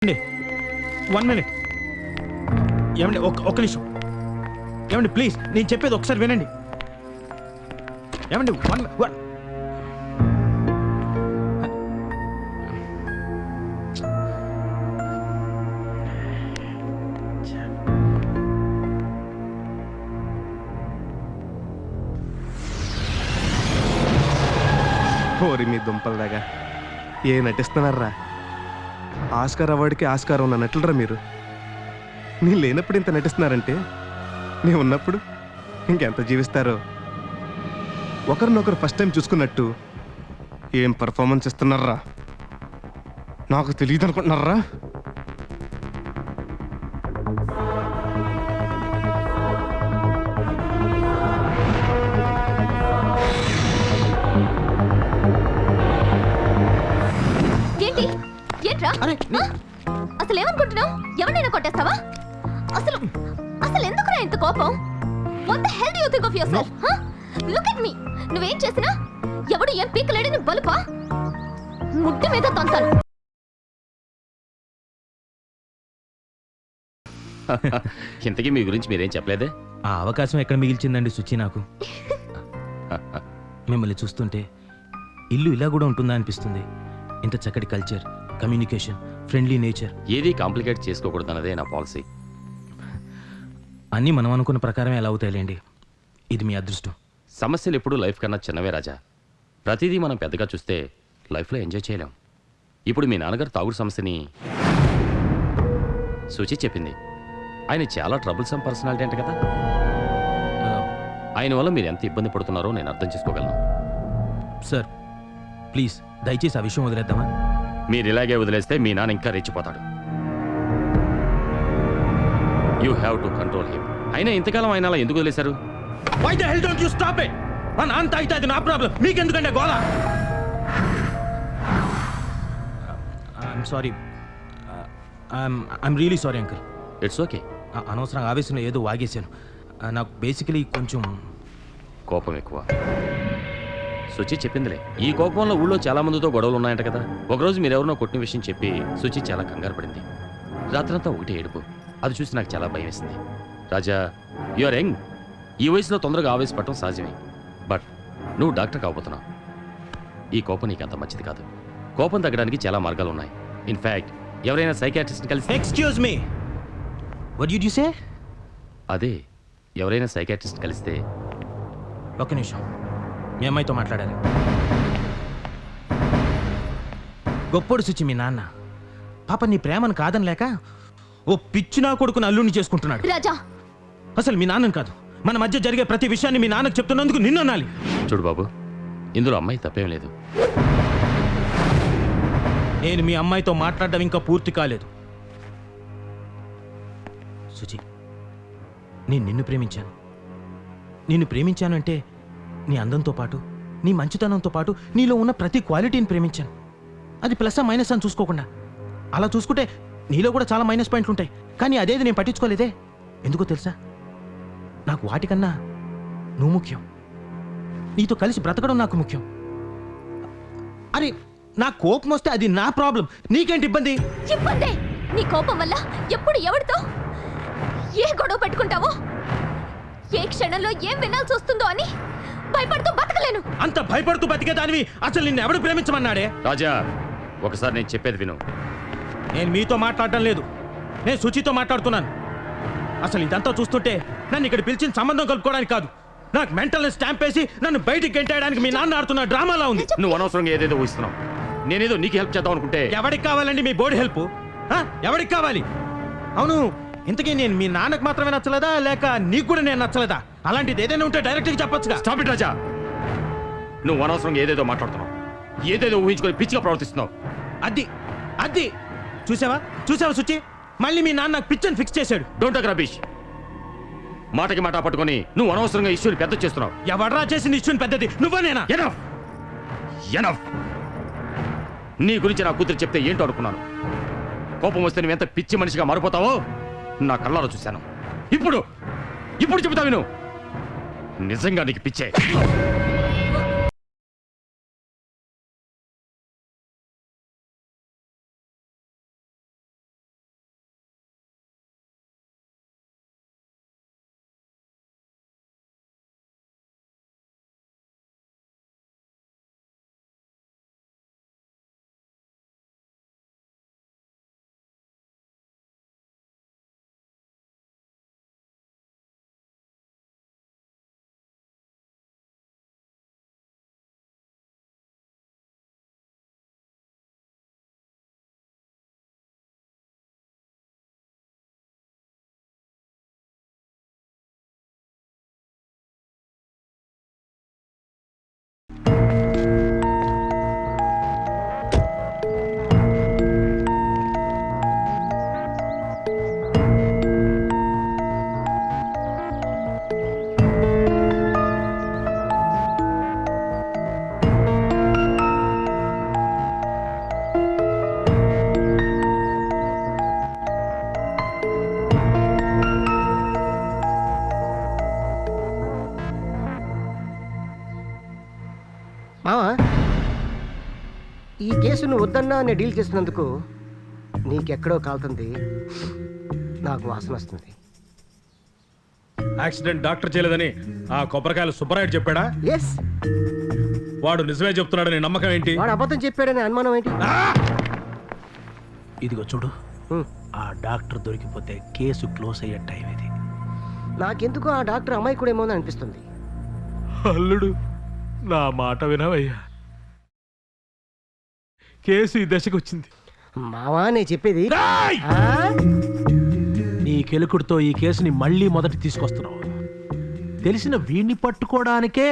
1 minute. ఏమండి ఒక్క నిమిషం. ఏమండి ప్లీజ్ నేను చెప్పేది ఒకసారి వినండి. ఏమండి ఓరి మీ దుంపలదాగా ఏ నటిస్తున్నారా? ఆస్కార్ అవార్డుకి ఆస్కార్ ఉన్న నటులరా మీరు? నేను లేనప్పుడు ఇంత నటిస్తున్నారంటే నేను ఉన్నప్పుడు ఇంకెంత జీవిస్తారో. ఒకరినొకరు ఫస్ట్ టైం చూసుకున్నట్టు ఏం పర్ఫార్మెన్స్ ఇస్తున్నారా? నాకు తెలియదు అనుకుంటున్నారా? అసలు ఏమనుకుంటున్నావు? ఎవరినైనా కొట్టేస్తావా? అసలు అసలు ఎందుకురా ఇంత కోపం? What the hell do you think of yourself? Look at me. నువ్వేం చేసినా ఎవడు ఏం పీకలేడని బలుపా ముడ్డు మీద తంతాను. ఇంతకీ మీ గురించి మీరేం చెప్పలేదే? ఆ అవకాశం ఎక్కడ మిగిల్చిందండి సుచి నాకు. మిమ్మల్ని చూస్తుంటే ఇల్లు ఇలా కూడా ఉంటుందా అనిపిస్తుంది. ఇంత చక్కటి కల్చర్, కమ్యూనికేషన్, ఫ్రెండ్లీ నేచర్. ఏది కాంప్లికేట్ చేసుకోకూడదు అన్నదే నా పాలసీ. అన్నీ మనం అనుకున్న ప్రకారమే ఎలా అవుతాయిలేండి. ఇది మీ అదృష్టం. సమస్యలు ఎప్పుడు లైఫ్ కన్నా చిన్నవే రాజా. ప్రతిదీ మనం పెద్దగా చూస్తే లైఫ్లో ఎంజాయ్ చేయలేం. ఇప్పుడు మీ నాన్నగారు తాగుడు సమస్యని సూచి చెప్పింది. ఆయన చాలా ట్రబుల్సమ్ పర్సనాలిటీ అంట కదా. ఆయన వల్ల మీరు ఎంత ఇబ్బంది పడుతున్నారో నేను అర్థం చేసుకోగలను. సార్ ప్లీజ్ దయచేసి ఆ విషయం వదిలేద్దామా? మీరు ఇలాగే వదిలేస్తే మీ నాన్న ఇంకా రెచ్చిపోతాడు. You have to control him. అయినా ఇంతకాలం ఆయన అలా ఎందుకు వదిలేశారు? Why the hell don't you stop it? మా నాన్న తాగితే అది నా ప్రాబ్లం, మీకెందుకంటే గోళ? I'm sorry. I'm really sorry uncle. It's okay. అనవసరంగా ఆవేశంలో ఏదో వాగేశాను. నాకు బేసికలీ కొంచెం కోపం ఎక్కువ. సుచి చెప్పిందిలే. ఈ కోపంలో ఊళ్ళో చాలా మందితో గొడవలు ఉన్నాయంట కదా. ఒకరోజు మీరెవరినో కొట్టిన విషయం చెప్పి సుచి చాలా కంగారు పడింది. రాత్రంతా ఒకటే ఏడుపు. అది చూసి నాకు చాలా భయం వేసింది. రాజా, యు ఆర్ యంగ్. ఈ వయసులో తొందరగా ఆవేశపడటం సహజమే. బట్ నువ్వు డాక్టర్ కాబోతున్నావు. ఈ కోపం నీకు అంత మంచిది కాదు. కోపం తగ్గడానికి చాలా మార్గాలు ఉన్నాయి. ఇన్ఫ్యాక్ట్ ఎవరైనా సైకాట్రిస్ట్ని కలిసి excuse me, what did you say? అదే ఎవరైనా సైకాట్రిస్ట్ కలిస్తే. ఒక్క నిమిషం, మీ అమ్మాయితో మాట్లాడాలి. గొప్పోడు సుచి మీ నాన్న. పాప నీ ప్రేమను కాదని లేక ఓ పిచ్చి నా కొడుకుని అల్లుని చేసుకుంటున్నాడు. రాజా, అసలు మీ నాన్నని కాదు, మన మధ్య జరిగే ప్రతి విషయాన్ని మీ నాన్నకు చెప్తున్నందుకు నిన్ను అనాలి. చూడు బాబు, ఇందులో అమ్మాయి తప్పేం లేదు. నేను మీ అమ్మాయితో మాట్లాడడం ఇంకా పూర్తి కాలేదు. సుచి, నేను నిన్ను ప్రేమించాను. నిన్ను ప్రేమించాను అంటే నీ అందంతో పాటు, నీ మంచితనంతో పాటు నీలో ఉన్న ప్రతి క్వాలిటీని ప్రేమించాను. అది ప్లస్ మైనస్ అని చూసుకోకుండా. అలా చూసుకుంటే నీలో కూడా చాలా మైనస్ పాయింట్లు ఉంటాయి. కానీ అదేది నేను పట్టించుకోలేదే. ఎందుకో తెలుసా? నాకు వాటికన్నా నువ్వు ముఖ్యం. నీతో కలిసి బ్రతకడం నాకు ముఖ్యం. అరే, నా కోపం వస్తే అది నా ప్రాబ్లం, నీకేంటి ఇబ్బంది? ఇబ్బంది నీ కోపం వల్ల. ఎప్పుడు ఎవరితో ఏ గొడవ పెట్టుకుంటావో, ఏ క్షణంలో ఏం వినాల్సి వస్తుందో అని భయపడుతూ బతకలేను. అంత భయపడుతూ బతికేదానివి అసలు నిన్ను ఎవడు ప్రేమించమన్నాడే? రాజా, ఒకసారి నేను చెప్పేది విను. నేను మీతో మాట్లాడటం లేదు, నేను శుచితో మాట్లాడుతున్నాను. అసలు ఇదంతా చూస్తుంటే నన్ను ఇక్కడ పిలిచిన సంబంధం కలుపుకోవడానికి కాదు, నాకు మెంటల్ స్టాంప్ వేసి నన్ను బయటికి గెంటేయడానికి మీ నాన్న ఆడుతున్న డ్రామాలా ఉంది. నువ్వు అనవసరంగా ఏదేదో ఊహిస్తున్నావు. నేనేదో నీకు హెల్ప్ చేద్దాం అనుకుంటే. ఎవరికి కావాలండి మీ బోర్డు హెల్ప్? ఎవరికి కావాలి? అవును, ఇంతకీ నేను మీ నాన్నకు మాత్రమే నచ్చలేదా, లేక నీకు కూడా నేను నచ్చలేదా? అలాంటిది ఏదైనా ఉంటే డైరెక్ట్గా చెప్పొచ్చుగా. స్టాప్ ఇట్ రాజా. నువ్వు అనవసరంగా ఏదేదో మాట్లాడుతున్నావు, ఏదేదో ఊహించుకొని పిచ్చిగా ప్రవర్తిస్తున్నావు. అది అది చూసావా సుచి, మళ్ళీ మీ నాన్న నాకు పిచ్చని ఫిక్స్ చేశాడు. Don't talk rubbish. మాటకి మాట పట్టుకొని నువ్వు అనవసరంగా ఇష్యూని పెద్ద చేస్తున్నావు. ఎవడరా చేసింది ఇష్యూని పెద్దది? నువ్వా నేనా? Enough enough. నీ గురించి నా కూతురు చెప్తే ఏంటో అనుకున్నాను. కోపం వస్తే నువ్వు ఎంత పిచ్చి మనిషిగా మారిపోతావో నా కళ్ళలో చూశాను. ఇప్పుడు చెబుతా విను, నిజంగా నీకు పిచ్చే. కేసును వద్దన్నా నేను డీల్ చేసినందుకు నీకెక్కడో కాలుతుంది, నాకు వాసన వస్తుంది. యాక్సిడెంట్ డాక్టర్ చేయలేదని ఆ కొబ్బరికాయలు సుబ్బరాయుడు చెప్పాడా? ఎస్, వాడు నిజమే చెప్తున్నాడని నమ్మకం ఏంటి? వాడు అబద్ధం చెప్పాడని అనుమానం ఏంటి? ఇదిగో చూడు, హ్మ్. ఆ డాక్టర్ దొరికిపోతే కేసు క్లోజ్ అయ్యే టైం ఇది. నాకెందుకు ఆ డాక్టర్ అమాయకుడేమో అని అనిపిస్తుంది. అల్లుడు, నా మాట వినవయ్యా, కేసు ఈ దశకు వచ్చింది. మావా నేను చెప్పేది ఆ? నీ కెలుకుడితో ఈ కేసుని మళ్ళీ మొదటి తీసుకొస్తున్నావు. తెలిసిన వీణ్ణి పట్టుకోవడానికే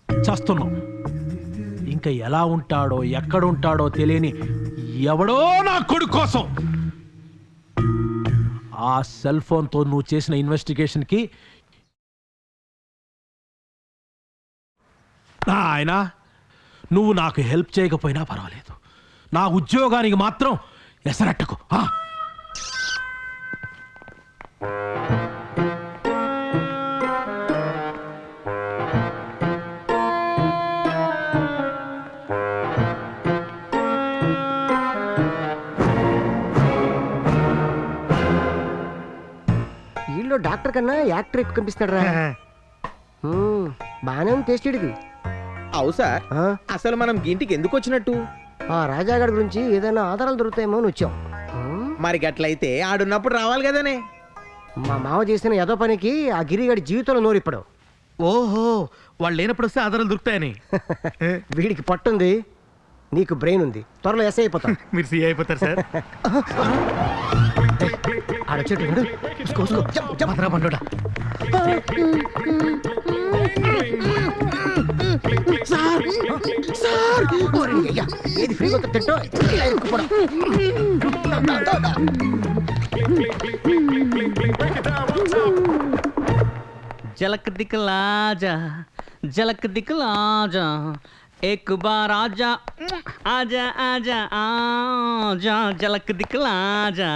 చస్తున్నాం. ఇంకా ఎలా ఉంటాడో ఎక్కడ ఉంటాడో తెలియని ఎవడో నా కొడుకు కోసం ఆ సెల్ ఫోన్తో నువ్వు చేసిన ఇన్వెస్టిగేషన్కి ఆయన నువ్వు నాకు హెల్ప్ చేయకపోయినా పర్వాలేదు, నా ఉద్యోగానికి మాత్రం ఎసరట్టకు. వీళ్ళు డాక్టర్ కన్నా యాక్టర్ ఎక్కువ కనిపిస్తాడు రా. బాగానే ఉంది టేస్ట్ ఇది. అవు సార్, అసలు మనం గింటికి ఎందుకు వచ్చినట్టు? ఆ రాజాగాడి గురించి ఏదైనా ఆధారాలు దొరుకుతాయేమో అని వచ్చాం. మరి గట్లయితే ఆడున్నప్పుడు రావాలి కదనే. మా మామ చేసిన ఏదో పనికి ఆ గిరిగాడి జీవితంలో నోరిప్పడు. ఓహో, వాళ్ళు లేనప్పుడు వస్తే ఆధారాలు దొరుకుతాయని. వీడికి పట్టుంది, నీకు బ్రెయిన్ ఉంది. త్వరలో ఎస్ఐ అయిపోతాం. మీరు సీ అయిపోతారు సార్. ఆడొచ్చేటప్పుడు ఏది ఫ్రీగా తింటో ఇలా ఇరుక్కుపోవడం. झलक दिखला जा, झलक दिखला जा, एक बार आजा आजा आजा आजा, झलक दिखला जा,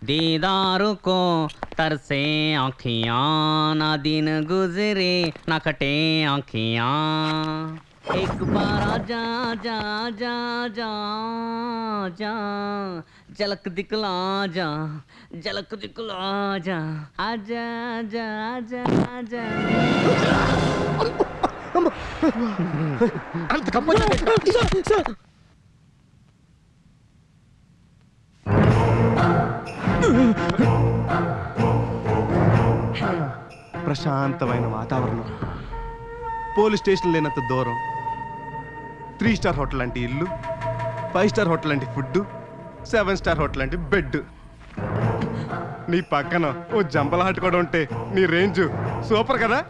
दीदार को तरसे आँखियाँ, ना दिन गुजरे ना कटे आँखियाँ, एक बार आजा आजा आजा आजा आजा, झलक दिखला जा, झलक दिखला जा, आजा आजा आजा आजा. అంత కంపోజ్ ప్రశాంతమైన వాతావరణం, పోలీస్ స్టేషన్ లేనంత దూరం, 3 స్టార్ హోటల్ లాంటి ఇల్లు, 5 స్టార్ హోటల్ లాంటి ఫుడ్, 7 స్టార్ హోటల్ లాంటి బెడ్. నీ పక్కన ఓ జంపల హట్ కూడా ఉంటే నీ రేంజ్ సూపర్ కదా.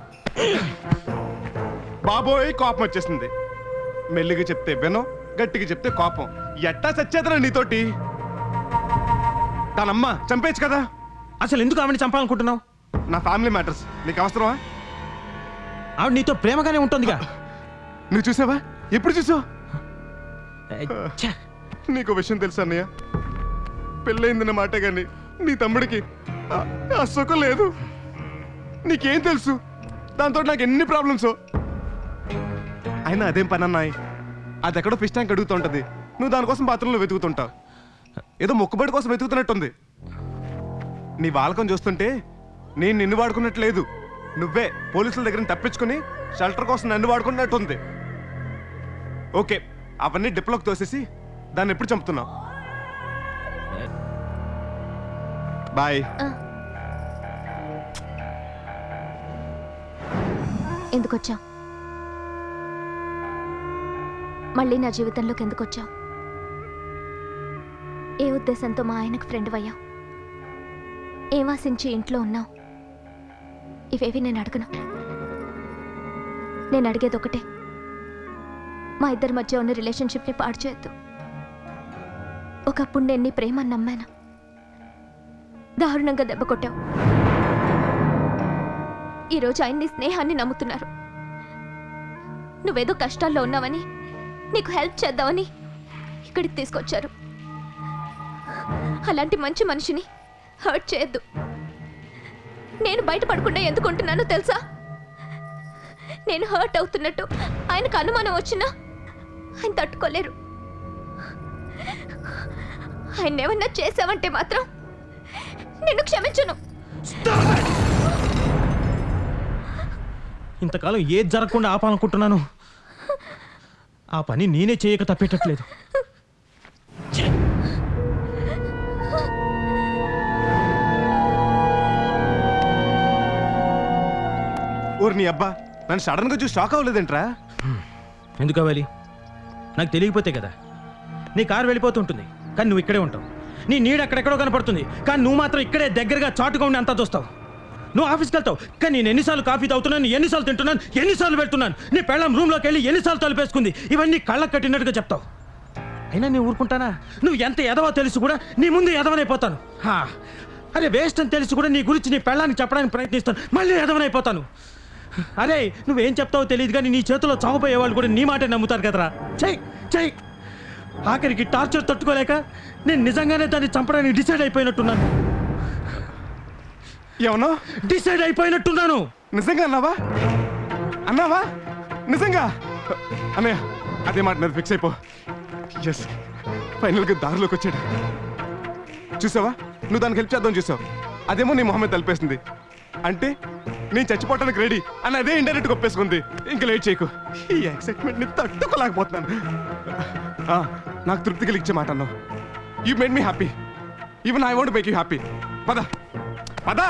బాబోయ్ కోపం వచ్చేసింది. మెల్లిగా చెప్తే వినం, గట్టిగా చెప్తే కోపం. ఎట్టా చచ్చేదరా నీతోటి? తనమ్మ చంపేచ్చు కదా. అసలు ఎందుకు ఆవిడని చంపాలనుకుంటున్నావు? నా ఫ్యామిలీ మ్యాటర్స్ నీకు అవసరమా? ఆవిడ నీతో ప్రేమగానే ఉంటుందిగా. నువ్వు చూసావా? ఎప్పుడు చూసావు? ఛే, నీకు విషయం తెలుసా అన్నయ్య? పెళ్ళయిందన్న మాట కానీ నీ తమ్ముడికి ఆ సుఖం లేదు. నీకేం తెలుసు? దాంతో నాకు ఎన్ని ప్రాబ్లమ్స్. అయినా అదేం పని అన్నాయి, అది ఎక్కడో ఫిష్ ట్యాంక్ అడుగుతూ ఉంటుంది, నువ్వు దానికోసం బాత్రూంలో వెతుకుతుంటావు. ఏదో మొక్కుబడి కోసం వెతుకుతున్నట్టుంది. నీ వాలకం చూస్తుంటే నేను నిన్ను వాడుకున్నట్లేదు, నువ్వే పోలీసుల దగ్గర తప్పించుకుని షెల్టర్ కోసం నన్ను వాడుకున్నట్టుంది. ఓకే, అవన్నీ డిప్లోకి తోసేసి దాన్ని ఎప్పుడు చంపుతున్నావు? బాయ్. ఎందుకు వచ్చావు? మళ్ళీ నా జీవితంలోకి ఎందుకు వచ్చావు? ఏ ఉద్దేశంతో మా ఆయనకు ఫ్రెండ్ అయ్యావు? ఏం ఆశించి ఇంట్లో ఉన్నావు? ఇవేవి నేను అడగను. నేను అడిగేది ఒకటే, మా ఇద్దరి మధ్య ఉన్న రిలేషన్షిప్ని పాడు చేయొద్దు. ఒకప్పుడు నేను నీ ప్రేమని నమ్మాను, దారుణంగా దెబ్బ కొట్టావు. ఈరోజు ఆయన నీ స్నేహాన్ని నమ్ముతున్నారు. నువ్వేదో కష్టాల్లో ఉన్నావని, నీకు హెల్ప్ చేద్దామని ఇక్కడికి తీసుకొచ్చారు. అలాంటి మంచి మనిషిని హర్ట్ చేయొద్దు. నేను బయటపడకుండా ఎందుకుంటున్నానో తెలుసా? నేను హర్ట్ అవుతున్నట్టు ఆయనకు అనుమానం వచ్చినా ఆయన తట్టుకోలేరు. ఆయన ఏమన్నా చేసావంటే మాత్రం నిన్ను క్షమించను. ఇంతకాలం ఏది జరగకుండా ఆపాలనుకుంటున్నాను, ఆ పని నేనే చేయక తప్పేటట్లేదు. ఓరి నీ అబ్బా, నన్ను సడన్ గా చూసి షాక్ అవ్వలేదేంట్రా? ఎందుకు అవ్వాలి? నాకు తెలియకపోతే కదా. నీ కారు వెళ్ళిపోతుంటుంది కానీ నువ్వు ఇక్కడే ఉంటావు. నీ నీడ అక్కడెక్కడో కనపడుతుంది కానీ నువ్వు మాత్రం ఇక్కడే దగ్గరగా చాటుగా ఉండి అంతా చూస్తావు. నువ్వు ఆఫీస్కి వెళ్తావు కానీ నేను ఎన్నిసార్లు కాఫీ తాగుతున్నాను, ఎన్నిసార్లు తింటున్నాను, ఎన్నిసార్లు వెళ్తున్నాను, నీ పెళ్ళం రూమ్లోకి వెళ్ళి ఎన్నిసార్లు తలుపేసుకుంది, ఇవన్నీ కళ్ళకు కట్టినట్టుగా చెప్తావు. అయినా నేను ఊరుకుంటానా? నువ్వు ఎంత ఎదవో తెలుసు కూడా నీ ముందు ఎదవనైపోతాను. అరే వేస్ట్ అని తెలిసి కూడా నీ గురించి నీ పెళ్ళానికి చెప్పడానికి ప్రయత్నిస్తాను, మళ్ళీ ఎదవనైపోతాను. అరే నువ్వేం చెప్తావో తెలియదు కానీ నీ చేతిలో చావుపోయే వాళ్ళు కూడా నీ మాటే నమ్ముతారు కదరా. చెయ్యి చెయ్యి. ఆఖరికి టార్చర్ తట్టుకోలేక నేను నిజంగానే దాన్ని చంపడానికి డిసైడ్ అయిపోయినట్టున్నాను. ఏమన్నా డిసైడ్ అయిపోయినట్టున్నాను. నిజంగా అన్నావా? అన్నావా నిజంగా? అన్నయ్య అదే మాట మీద ఫిక్స్ అయిపో. ఎస్, ఫైనల్గా దారిలోకి వచ్చాడు. చూసావా, నువ్వు దానికి హెల్ప్ చేద్దాం చూసావు, అదేమో నీ మొహమ్మద్ తలిపేసింది. అంటే నేను చచ్చిపోవటానికి రెడీ అని అదే ఇండైరెక్ట్గా ఒప్పేసుకుంది. ఇంకా లేట్ చేయకు, ఈ ఎక్సైట్మెంట్ని తట్టుకోలేకపోతున్నాను. నాకు తృప్తి కలిగించే మాట అన్నావు. You made me happy, even I want make you happy. పద పద.